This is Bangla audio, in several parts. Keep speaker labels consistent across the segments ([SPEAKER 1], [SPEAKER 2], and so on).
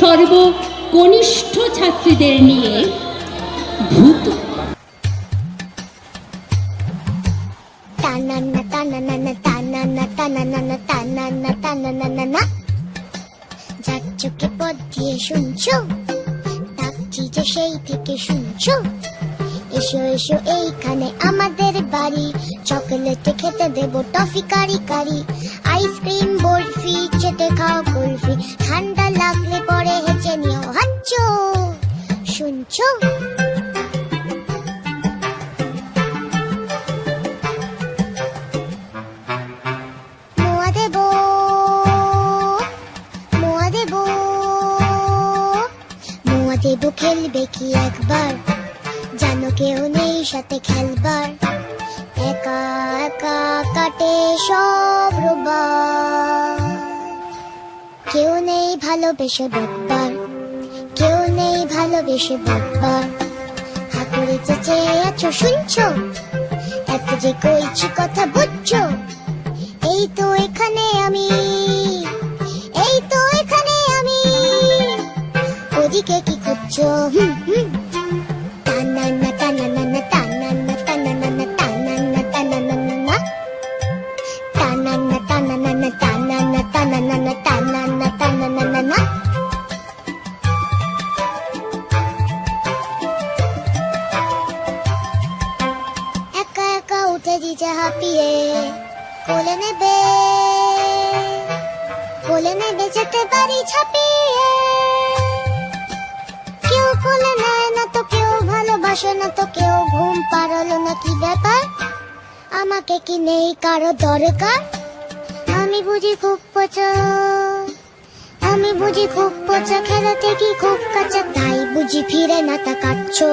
[SPEAKER 1] সর্বকনিষ্ঠ ছাত্রীদের নিয়ে ভূত।
[SPEAKER 2] টানানা টানানা টানানা টানানা টানানা টানানা, যার চোখে পথ দিয়ে শুনছো, ডাকছি যে সেই থেকে শুনছো। এসো এসো এইখানে আমাদের বাড়ি, চকলেটে খেতে দেবো টফি কারি কারি, আইসক্রিম বরফি চেটে খাও কুলফি, ঠান্ডা লাগলে পরে হেঁচে নিও হাঁচো। শুনছো? মোয়া দেবো, মোয়া দেবো, মোয়া দেবো, খেলবে কি একবার? জানো কেউ নেই সাথে খেলবার, একা একা কাটে সব রোববার। কেউ নেই ভালোবেসে বকবার, কেউ নেই ভালোবেসে বকবার। হাতুড়ে চেঁচে আছো শুনছো, এত যে কইছি কথা বুঝছো। এই তো এখানে আমি, এই তো এখানে আমি, ওদিকে কি খুঁজছো? টানানা টানানা টানানা টানানা টানানা টানানা, টানানা টানানা টানানা টানানা টানানা টানানা। একা একা উঠে দিছে হাঁপিয়ে, কোলে নেবে, কোলে নেবে যেতে পারি ছাপিয়ে। কেউ কোলে নেয় না তো, কেউ ভালোবাসে না তো, কেউ ঘুম পারলো না, কি ব্যাপার? আমাকে কি নেই কারো দরকার? আমি বুঝি খুব পচা, আমি বুঝি খুব পচা, খেলাতে কি খুব কাঁচা, তাই বুঝি ফিরে না তাকাচ্ছো।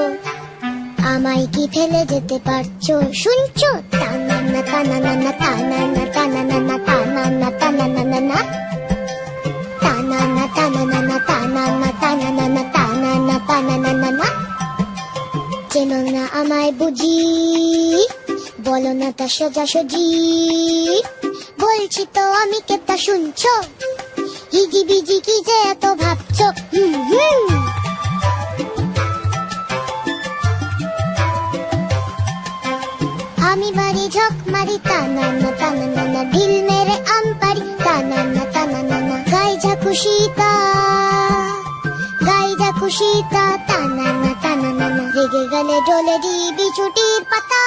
[SPEAKER 2] আমায় কি ফেলে যেতে পারছো? শুনছো? টানানা টানানা টানানা টানানা টানানা টানানা, টানানা টানানা টানানা টানানা টানানা টানানা। চেনো না আমায় বুঝি, বলো না তা সোজাসুজি, বলছি তো আমি কে তা শুনছো? হিজি বিজি কি যে এত ভাবছো? আমি বাড়ি ঝক মারি, টানানা টানানা, ঢিল মেরে আম পারি, টানানা টানানা, গাই যা খুশিতা, গাই যা খুশিতা, টানানা টানানা। রেগে গেলে ডলে দিবি ছুটির পাতা,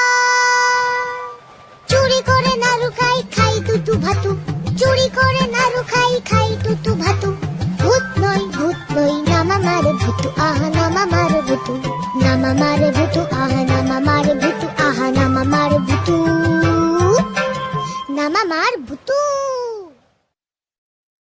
[SPEAKER 2] চুরি করে নাড়ু খাই, খাই তুতু ভাতু, চুরি করে নাড়ু খাই, খাই তুতু ভাতু। ভূত নই নামা মারে ভূতু, আহা নামা মারে ভূতু, নামা মারে ভূতু, আহা নামা মারে ভূতু, আহা নামা মারে ভূতু, নামা মার ভূতু।